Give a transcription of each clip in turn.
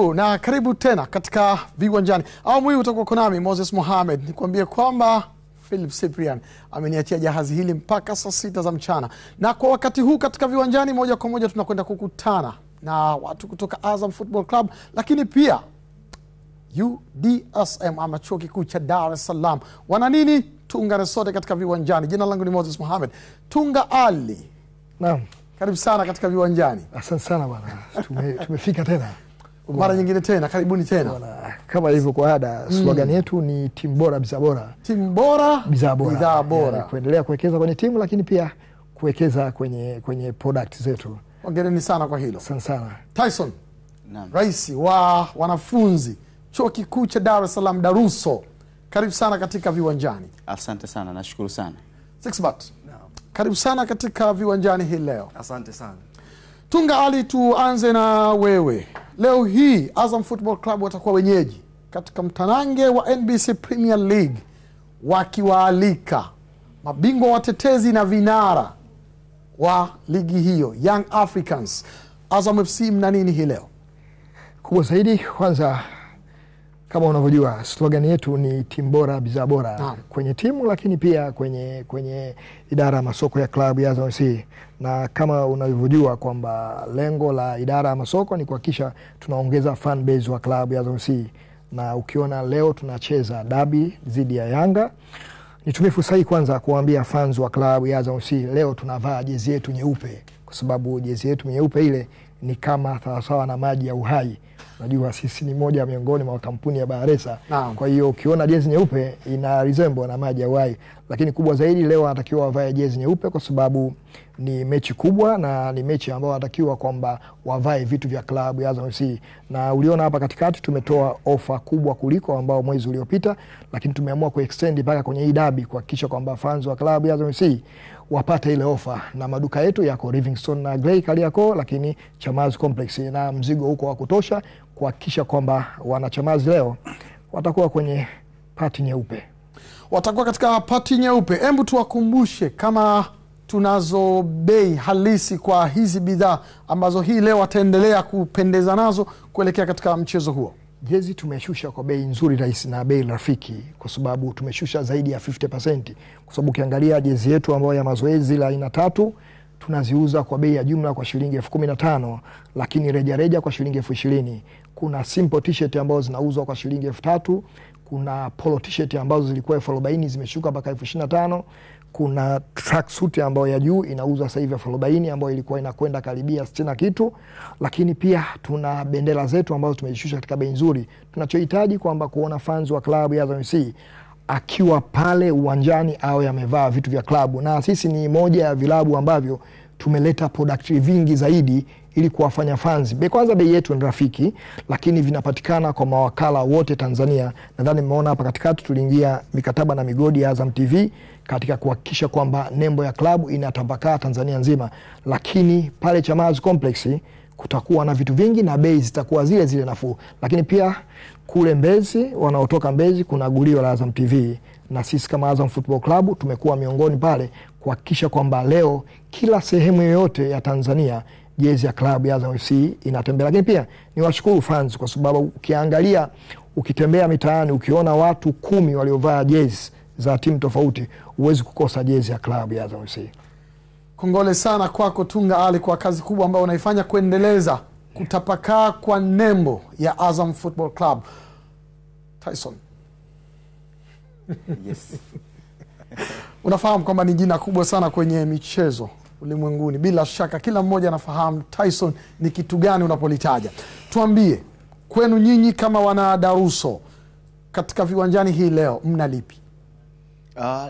Hujambo na karibu tena katika Viwanjani. Awamu hii utakuwa nami Moses Mohamed. Nikwambie kwamba Philip Cyprian ameniachia jahazi hili mpaka saa 6 za mchana. Na kwa wakati huu katika Viwanjani moja kwa moja tunakwenda kukutana na watu kutoka Azam Football Club, lakini pia UDSM ama chuo kikuu cha Dar es Salaam. Wana nini? Tuungane sote katika Viwanjani. Jina langu ni Moses Mohamed. Tunga Ali. Naam. Karibu sana katika Viwanjani. Asante sana bwana. Tumefika tena. Mara nyingine tena, karibuni tena. Kama hivyo kwa ada, slogan yetu ni timu bora bidhaa bora. Timu bora bidhaa bora. Kuendelea kuwekeza kwenye timu, lakini pia kuwekeza kwenye product zetu. Hongereni sana kwa hilo. Asante sana. Tyson. Naam. Rais wa wanafunzi chuo kikuu cha Dar es Salaam Daruso. Karibu sana katika Viwanjani. Asante sana, nashukuru sana. Sixbat. Naam. Karibu sana katika Viwanjani hii leo. Asante sana. Tunga Ali, tuanze na wewe. Leo hii Azam Football Club watakuwa wenyeji katika mtanange wa NBC Premier League, wakiwaalika mabingwa watetezi na vinara wa ligi hiyo Young Africans. Azam FC mna nini hii leo? Kubwa zaidi, kwanza kama unavyojua slogan yetu ni timu bora bidhaa bora kwenye timu, lakini pia kwenye idara ya masoko ya klabu ya Azam FC. Na kama unavyojua kwamba lengo la idara ya masoko ni kuhakikisha tunaongeza fan base wa klabu ya Azam FC. Na ukiona leo tunacheza derby dhidi ya Yanga, nitumie fursa hii kwanza kuambia fans wa klabu ya Azam FC, leo tunavaa jezi yetu nyeupe kwa sababu jezi yetu nyeupe ile ni kama sawa na maji ya uhai. Najua sisi ni moja miongoni mwa kampuni ya Baharesa. Kwa hiyo ukiona jezi nyeupe ina resemble na maji ya uhai. Lakini kubwa zaidi leo anatakiwa wavae jezi nyeupe kwa sababu ni mechi kubwa na ni mechi ambayo anatakiwa kwamba wavae vitu vya klabu ya Azam FC. Na uliona hapa katikati tumetoa ofa kubwa kuliko ambao mwezi uliopita, lakini tumeamua kuextend mpaka kwenye hii derby kuhakikisha kwamba fans wa klabu ya Azam FC wapate ile ofa. Na maduka yetu yako Livingstone na Grey Kariakoo, lakini Chamazi Complex, na mzigo huko wa kutosha kuhakikisha kwamba wanachamazi leo watakuwa kwenye pati nyeupe. Watakuwa katika pati nyeupe. Hebu tuwakumbushe kama tunazo bei halisi kwa hizi bidhaa ambazo hii leo wataendelea kupendeza nazo kuelekea katika mchezo huo. Jezi tumeshusha kwa bei nzuri rahisi na bei rafiki kwa sababu tumeshusha zaidi ya 50%. Kwa sababu ukiangalia jezi yetu ambayo ya mazoezi la aina 3 tunaziuza kwa bei ya jumla kwa shilingi 15,000, lakini reja kwa shilingi 20,000. Kuna simple t-shirt ambazo zinauzwa kwa shilingi 3,000, kuna polo t-shirt ambazo zilikuwa 40,000 zimeshuka mpaka 25,000. Kuna track suit ambayo ya juu inauzwa sasa hivi 40,000 ambayo ilikuwa inakwenda karibia 60 kitu. Lakini pia tuna bendera zetu ambazo tumejishusha katika bei nzuri. Tunachohitaji kwamba kuona fans wa klabu ya Azam FC akiwa pale uwanjani au yamevaa vitu vya klabu, na sisi ni moja ya vilabu ambavyo tumeleta product vingi zaidi ili kuwafanya fans. Kwanza bei yetu ni rafiki, lakini vinapatikana kwa mawakala wote Tanzania. Nadhani mmeona hapa katikati tuliingia mikataba na migodi ya Azam TV katika kuhakikisha kwamba nembo ya klabu inatapakaa Tanzania nzima. Lakini pale Chamazi Complex kutakuwa na vitu vingi na bei zitakuwa zile zile nafuu. Lakini pia kule Mbezi, wanaotoka Mbezi kuna gulio la Azam TV, na sisi kama Azam Football Club tumekuwa miongoni pale kuhakikisha kwamba leo kila sehemu yoyote ya Tanzania jezi ya klabu ya Azam FC inatembea. Lakini pia niwashukuru fans kwa sababu ukiangalia, ukitembea mitaani ukiona watu 10 waliovaa jezi za timu tofauti, huwezi kukosa jezi ya klabu ya Azam FC. Kongole sana kwako Tunga Ali kwa kazi kubwa ambayo unaifanya kuendeleza kutapakaa kwa nembo ya Azam Football Club. Tyson. Yes. Unafahamu kwamba ni jina kubwa sana kwenye michezo ulimwenguni. Bila shaka kila mmoja anafahamu Tyson ni kitu gani unapolitaja. Tuambie, kwenu nyinyi kama wana Daruso katika Viwanjani hii leo mna lipi?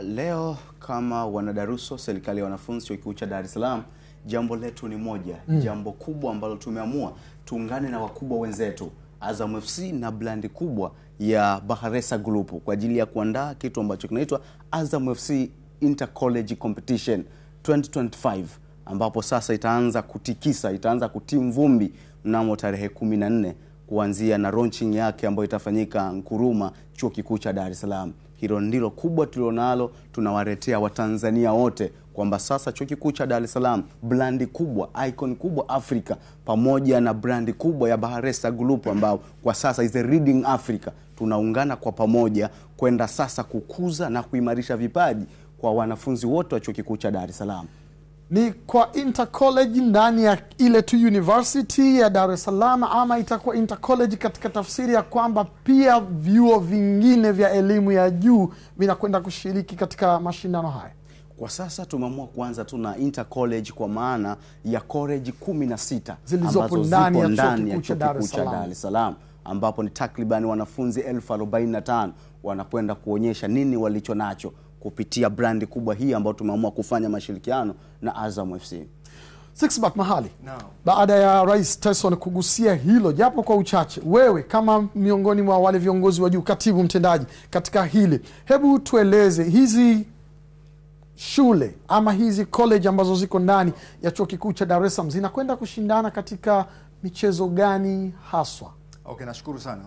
Leo kama wana Daruso, serikali ya wanafunzi chuo kikuu cha Dar es Salaam, jambo letu ni moja. Jambo kubwa ambalo tumeamua tuungane na wakubwa wenzetu Azam FC na blandi kubwa ya Baharesa Group kwa ajili ya kuandaa kitu ambacho kinaitwa Azam FC Inter-College Competition 2025, ambapo sasa itaanza kutikisa, itaanza kutim vumbi mnamo tarehe 14 kuanzia na launching yake ambayo itafanyika Nkuruma, chuo kikuu cha Dar es Salaam. Hilo ndilo kubwa tulionalo, tunawaletea Watanzania wote kwamba sasa chuo kikuu cha Dar es Salaam, brandi kubwa, icon kubwa Afrika, pamoja na brandi kubwa ya Bakhresa Group ambao kwa sasa is the leading Africa, tunaungana kwa pamoja kwenda sasa kukuza na kuimarisha vipaji kwa wanafunzi wote wa chuo kikuu cha Dar es Salaam. Ni kwa intercollege ndani ya ile tu university ya Dar es Salaam, ama itakuwa intercollege katika tafsiri ya kwamba pia vyuo vingine vya elimu ya juu vinakwenda kushiriki katika mashindano haya? Kwa sasa tumeamua kuanza tu na intercollege kwa maana ya college 16 zilizopo ndani ya chuo kikuu cha Dar es Salaam, ambapo ni takriban wanafunzi 1045 wanakwenda kuonyesha nini walicho nacho kupitia brandi kubwa hii ambayo tumeamua kufanya mashirikiano na Azam FC. Sixbert Mahali, baada ya Rais Tyson kugusia hilo japo kwa uchache, wewe kama miongoni mwa wale viongozi wa juu, katibu mtendaji katika hili, hebu tueleze hizi shule ama hizi college ambazo ziko ndani ya chuo kikuu cha Dar es Salaam zinakwenda kushindana katika michezo gani haswa? Okay, nashukuru sana.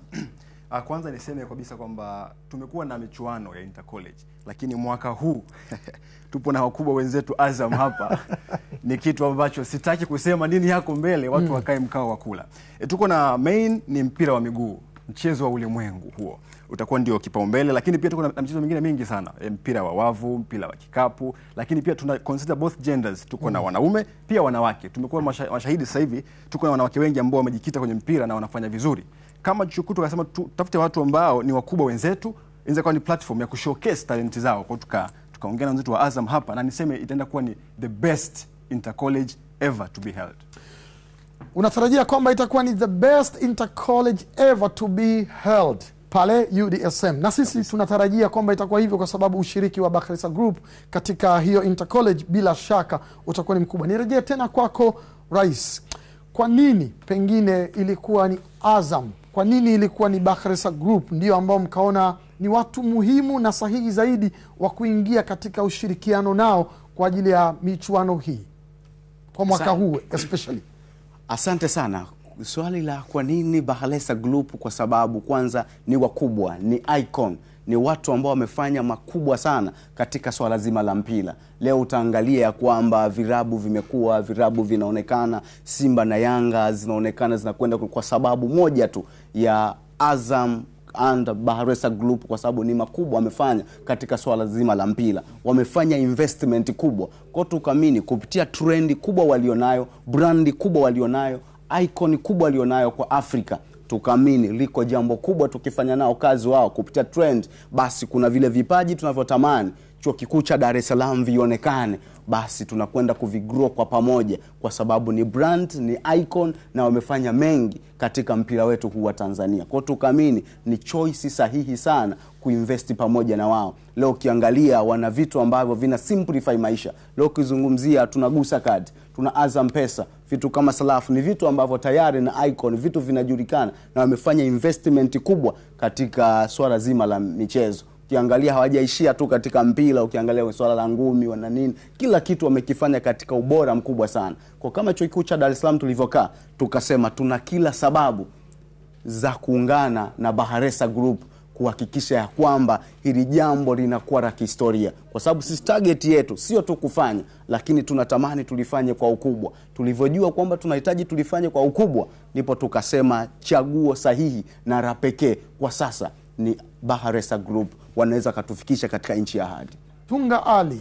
Kwanza niseme kabisa kwamba tumekuwa na michuano ya intercollege, lakini mwaka huu tupo na wakubwa wenzetu Azam hapa. Ni kitu ambacho sitaki kusema nini yako mbele, watu wakae mkao wa kula. Tuko na main ni mpira wa miguu, mchezo wa ulimwengu huo utakuwa ndio kipaumbele, lakini pia tuko na michezo mingine mingi sana, mpira wa wavu, mpira wa kikapu, lakini pia tuna consider both genders. Tuko na wanaume pia wanawake. Tumekuwa mashahidi sasa hivi, tuko na wanawake wengi ambao wamejikita kwenye mpira na wanafanya vizuri. Kama chuo tukasema tutafute watu ambao ni wakubwa wenzetu, inaweza kuwa ni platform ya kushowcase talent zao. Kwa tukaongea na wenzetu wa Azam hapa, na niseme itaenda kuwa ni the best intercollege ever to be held. Unatarajia kwamba itakuwa ni the best intercollege ever to be held pale UDSM? Na sisi tunatarajia kwamba itakuwa hivyo, kwa sababu ushiriki wa Bakhresa Group katika hiyo intercollege bila shaka utakuwa ni mkubwa. Nirejee tena kwako Rais, kwa nini pengine ilikuwa ni Azam, kwa nini ilikuwa ni Bakhresa Group ndio ambao mkaona ni watu muhimu na sahihi zaidi wa kuingia katika ushirikiano nao kwa ajili ya michuano hii kwa mwaka huu especially? Asante sana. Swali la kwa nini Bakhresa Group, kwa sababu kwanza ni wakubwa, ni icon, ni watu ambao wamefanya makubwa sana katika swala zima la mpira. Leo utaangalia ya kwamba virabu vimekuwa, virabu vinaonekana, Simba na Yanga zinaonekana zinakwenda kwa sababu moja tu ya Azam and Bakhresa Group, kwa sababu ni makubwa wamefanya katika swala zima la mpira, wamefanya investment kubwa. Kwa tukamini kupitia trendi kubwa walionayo, brandi kubwa walionayo, icon kubwa walionayo kwa Afrika, tukamini liko jambo kubwa tukifanya nao kazi wao kupitia trend, basi kuna vile vipaji tunavyotamani chuo kikuu cha Dar es Salaam vionekane, basi tunakwenda kuvigrow kwa pamoja, kwa sababu ni brand, ni icon na wamefanya mengi katika mpira wetu huu wa Tanzania. Kwa tukamini ni choice sahihi sana kuinvesti pamoja na wao. Leo ukiangalia wana vitu ambavyo vina simplify maisha. Leo kizungumzia tunagusa card, tuna Azam Pesa, vitu kama salafu, ni vitu ambavyo tayari na icon, vitu vinajulikana na wamefanya investment kubwa katika swala zima la michezo. Ukiangalia hawajaishia tu katika mpira, ukiangalia swala la ngumi wana nini, kila kitu wamekifanya katika ubora mkubwa sana. Kwa kama chuo kikuu cha Dar es Salaam tulivyokaa, tukasema tuna kila sababu za kuungana na Bakhresa Group kuhakikisha ya kwamba hili jambo linakuwa la kihistoria, kwa sababu sisi target yetu sio tu kufanya, lakini tunatamani tulifanye kwa ukubwa. Tulivyojua kwamba tunahitaji tulifanye kwa ukubwa, ndipo tukasema chaguo sahihi na la pekee kwa sasa ni Bakhresa Group, wanaweza katufikisha katika nchi ya ahadi. Tunga Ali,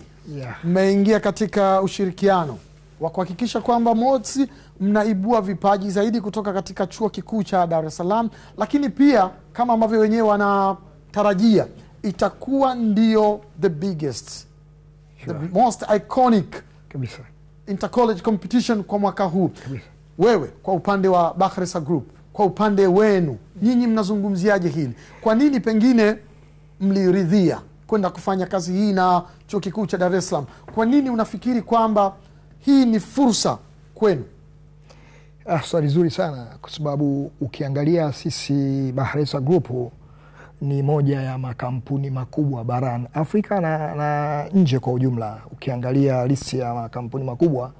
mmeingia katika ushirikiano wa kuhakikisha kwamba mosi mnaibua vipaji zaidi kutoka katika chuo kikuu cha Dar es Salaam, lakini pia kama ambavyo wenyewe wanatarajia itakuwa ndio the biggest, the most iconic kabisa intercollege competition kwa mwaka huu. Wewe kwa upande wa Bakhresa Group, kwa upande wenu nyinyi mnazungumziaje hili? Kwa nini pengine mliridhia kwenda kufanya kazi hii na chuo kikuu cha Dar es Salaam? Kwa nini unafikiri kwamba hii ni fursa kwenu? Swali zuri sana, kwa sababu ukiangalia sisi Bakhresa Group ni moja ya makampuni makubwa barani Afrika na nje kwa ujumla. Ukiangalia listi ya makampuni makubwa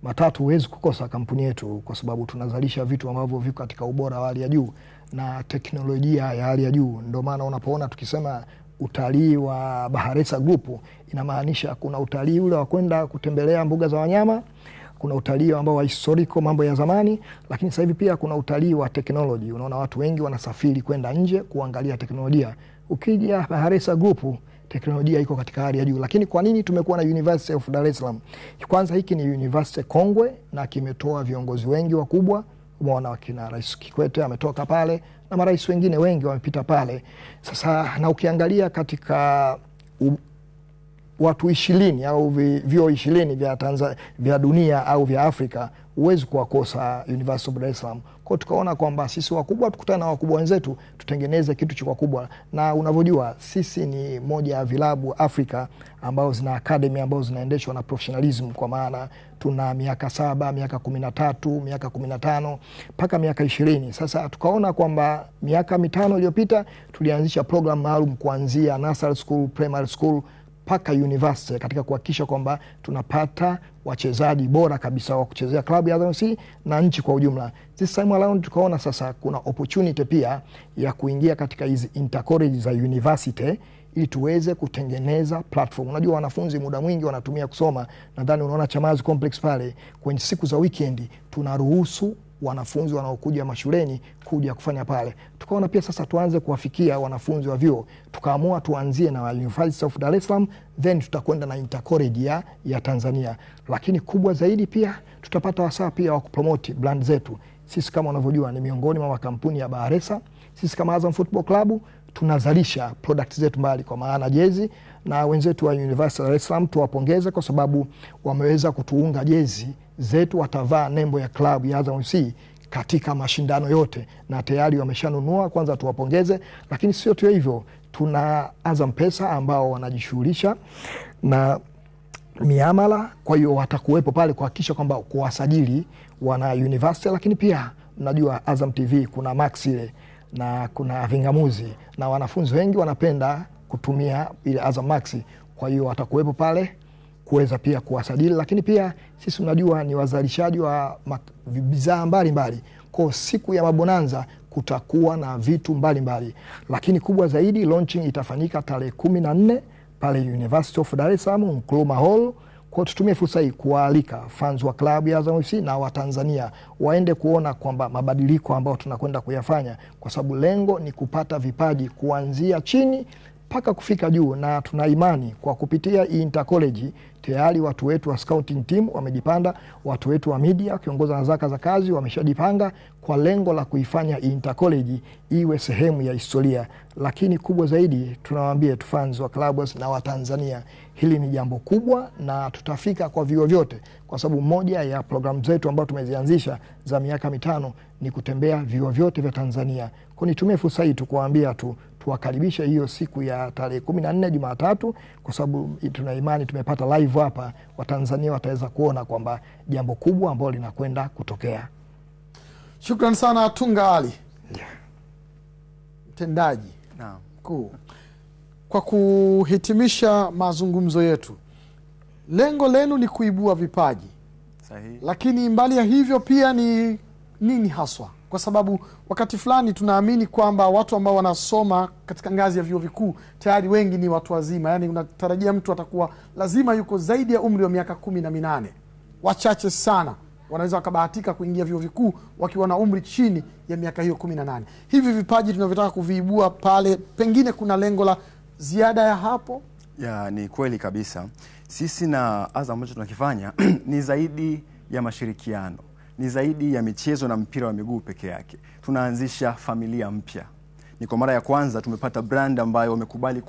matatu, huwezi kukosa kampuni yetu, kwa sababu tunazalisha vitu ambavyo viko katika ubora wa hali ya juu na teknolojia ya hali ya juu. Ndio maana unapoona tukisema utalii wa Baharesa Group, inamaanisha kuna utalii ule wa kwenda kutembelea mbuga za wanyama, kuna utalii ambao wa historical, mambo ya zamani, lakini sasa hivi pia kuna utalii wa technology. Unaona watu wengi wanasafiri kwenda nje kuangalia teknolojia. Ukija Baharesa Group, teknolojia iko katika hali ya juu. Lakini kwa nini tumekuwa na University of Dar es Salaam? Kwanza hiki ni university kongwe na kimetoa viongozi wengi wakubwa. Umeona wakina Rais Kikwete ametoka pale na marais wengine wengi wamepita pale. Sasa na ukiangalia katika watu 20 au vyuo 20 vya dunia au vya Afrika, huwezi kuwakosa University of Dar es Salaam. Kwa tukaona kwamba sisi wakubwa tukutane na wakubwa wenzetu, tutengeneze kitu chikwa kubwa. Na unavyojua sisi ni moja ya vilabu Afrika ambao zina academy ambao zinaendeshwa na professionalism, kwa maana tuna miaka 7, miaka 13, miaka 15 mpaka miaka 20. Sasa tukaona kwamba miaka 5 iliyopita tulianzisha program maalum kuanzia nursery school, primary school paka university katika kuhakikisha kwamba tunapata wachezaji bora kabisa wa kuchezea klabu ya Azam FC na nchi kwa ujumla. This time around tukaona sasa kuna opportunity pia ya kuingia katika hizi intercollege za university ili tuweze kutengeneza platform. Unajua wanafunzi muda mwingi wanatumia kusoma, nadhani unaona Chamazi Complex pale kwenye siku za weekend tunaruhusu wanafunzi wanaokuja mashuleni kuja kufanya pale. Tukaona pia sasa tuanze kuwafikia wanafunzi wa vyuo. Tukaamua tuanzie na University of Dar es Salaam, then tutakwenda na intercollege ya Tanzania. Lakini kubwa zaidi pia tutapata wasaa pia wa kupromote brand zetu. Sisi kama unavyojua ni miongoni mwa makampuni ya Baharesa. Sisi kama Azam Football Club tunazalisha products zetu mbali, kwa maana jezi, na wenzetu wa University of Dar es Salaam tuwapongeze kwa sababu wameweza kutuunga jezi zetu, watavaa nembo ya klabu ya Azam FC katika mashindano yote na tayari wameshanunua. Kwanza tuwapongeze, lakini sio tu hivyo, tuna Azam Pesa ambao wanajishughulisha na miamala, kwa hiyo watakuwepo pale kuhakikisha kwamba kuwasajili wana university. Lakini pia unajua Azam TV kuna Max ile na kuna vingamuzi na wanafunzi wengi wanapenda kutumia ile Azam Max, kwa hiyo watakuwepo pale kuweza pia kuwasajili. Lakini pia sisi unajua ni wazalishaji wa bidhaa mbalimbali, kwa siku ya mabonanza kutakuwa na vitu mbalimbali. Lakini kubwa zaidi launching itafanyika tarehe 14 pale University of Dar es Salaam Nkrumah Hall. Kwa tutumie fursa hii kuwaalika fans wa klabu ya Azam FC na wa Tanzania waende kuona kwamba mabadiliko ambayo tunakwenda kuyafanya, kwa sababu lengo ni kupata vipaji kuanzia chini mpaka kufika juu, na tuna imani kwa kupitia intercollege tayari watu wetu wa scouting team wamejipanda, watu wetu wa media kiongoza na zaka za kazi wameshajipanga kwa lengo la kuifanya intercollege iwe sehemu ya historia. Lakini kubwa zaidi tunawaambia tu fans wa klabu na wa Tanzania, hili ni jambo kubwa na tutafika kwa vyuo vyote, kwa sababu moja ya program zetu ambazo tumezianzisha za miaka 5 ni kutembea vyuo vyote vya Tanzania. Kwa nitumie fursa hii kuwaambia tuwakaribisha hiyo siku ya tarehe 14 Jumatatu, kwa sababu tuna imani tumepata live hapa, Watanzania wataweza kuona kwamba jambo kubwa ambalo linakwenda kutokea. Shukrani sana Tunga Ali, mtendaji mkuu. Kwa kuhitimisha mazungumzo yetu, lengo lenu ni kuibua vipaji. Sahihi. Lakini mbali ya hivyo pia ni nini haswa? Kwa sababu wakati fulani tunaamini kwamba watu ambao wanasoma katika ngazi ya vyuo vikuu tayari wengi ni watu wazima. Yani unatarajia mtu atakuwa lazima yuko zaidi ya umri wa miaka 18. Wachache sana wanaweza wakabahatika kuingia vyuo vikuu wakiwa na umri chini ya miaka hiyo 18. Hivi vipaji tunavyotaka kuviibua pale, pengine kuna lengo la ziada ya hapo? Ya, ni kweli kabisa. Sisi na Azam ambacho tunakifanya ni zaidi ya mashirikiano, ni zaidi ya michezo na mpira wa miguu peke yake. Tunaanzisha familia mpya. Ni kwa mara ya kwanza tumepata brand ambayo wamekubali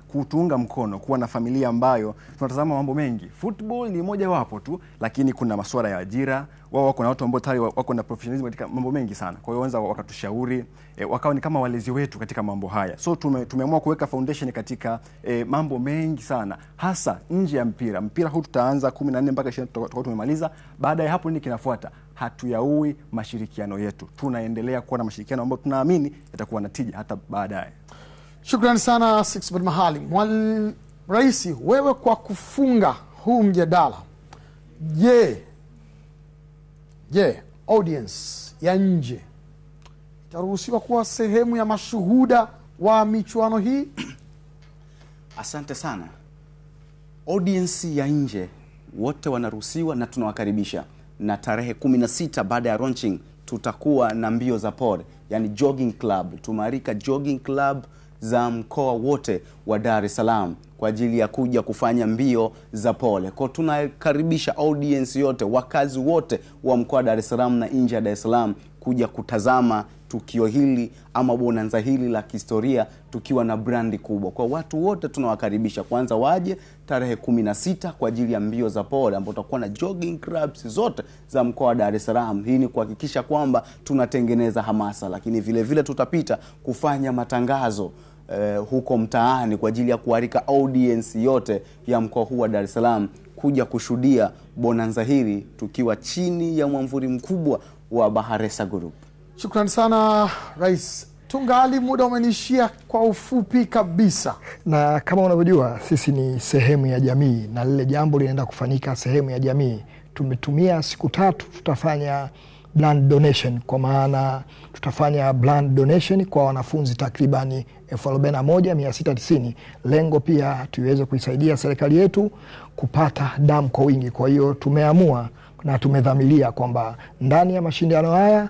kutuunga mkono, kuwa na familia ambayo tunatazama mambo mengi. Football ni moja wapo tu, lakini kuna masuala ya ajira. Wao wako na watu ambao tayari wako na professionalism katika mambo mengi sana. Kwa hiyo wanza wakatushauri, wakawa ni kama walezi wetu katika mambo haya. So tumeamua kuweka foundation katika mambo mengi sana, hasa nje ya mpira. Mpira huu tutaanza 14 mpaka 20 tutakuwa tumemaliza. Baada ya hapo nini kinafuata? Hatuyaui mashirikiano yetu. Tunaendelea kuwa na mashirikiano ambayo tunaamini yatakuwa na tija hata baadaye. Shukrani sana Sixbert Mahali. Rais, wewe kwa kufunga huu mjadala, je, audience ya nje itaruhusiwa kuwa sehemu ya mashuhuda wa michuano hii? Asante sana. Audience ya nje wote wanaruhusiwa na tunawakaribisha. Na tarehe 16 baada ya launching tutakuwa na mbio za pole, yani jogging club. Tumarika jogging club za mkoa wote wa Dar es Salaam kwa ajili ya kuja kufanya mbio za pole. Kwa tunakaribisha audience yote, wakazi wote wa mkoa wa Dar es Salaam na nje ya Dar es Salaam kuja kutazama tukio hili ama bonanza hili la kihistoria tukiwa na brandi kubwa. Kwa watu wote tunawakaribisha, kwanza waje tarehe 16 kwa ajili ya mbio za pole ambapo tutakuwa na jogging clubs zote za mkoa wa Dar es Salaam. Hii ni kuhakikisha kwamba tunatengeneza hamasa, lakini vile vile tutapita kufanya matangazo huko mtaani kwa ajili ya kualika audience yote ya mkoa huu wa Dar es Salaam kuja kushuhudia bonanza hili tukiwa chini ya mwamvuli mkubwa wa Baharesa Group. Shukrani sana Rais. Tungali muda umenishia, kwa ufupi kabisa. Na kama unavyojua sisi ni sehemu ya jamii na lile jambo linaenda kufanyika sehemu ya jamii. Tumetumia siku 3 tutafanya blood donation, kwa maana tutafanya blood donation kwa wanafunzi takribani 41,690. Lengo pia tuweze kuisaidia serikali yetu kupata damu kwa wingi. Kwa hiyo tumeamua na tumedhamiria kwamba ndani ya mashindano haya,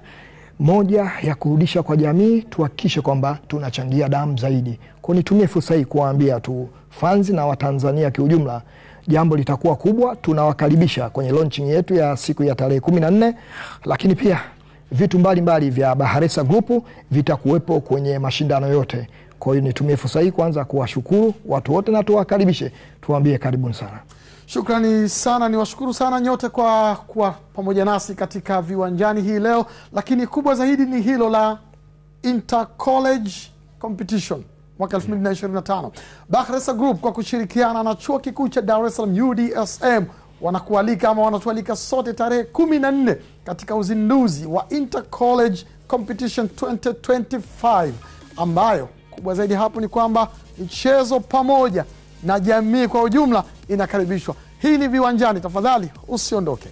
moja ya kurudisha kwa jamii, tuhakikishe kwamba tunachangia damu zaidi. Kwa nitumie fursa hii kuwaambia tu fans na Watanzania kiujumla, jambo litakuwa kubwa. Tunawakaribisha kwenye launching yetu ya siku ya tarehe 14, lakini pia vitu mbalimbali vya Baharesa Group vitakuwepo kwenye mashindano yote. Kwa hiyo nitumie fursa hii kwanza kuwashukuru watu wote na tuwakaribishe, tuwaambie karibuni sana. Shukrani sana, niwashukuru sana nyote kwa pamoja nasi katika viwanjani hii leo, lakini kubwa zaidi ni hilo la Intercollege Competition mwaka 2025. Baharesa Group kwa kushirikiana na Chuo Kikuu cha Dar es Salaam UDSM wanakualika ama wanatualika sote tarehe 14 katika uzinduzi wa Intercollege Competition 2025, ambayo kubwa zaidi hapo ni kwamba michezo pamoja na jamii kwa ujumla inakaribishwa. Hii ni Viwanjani, tafadhali usiondoke.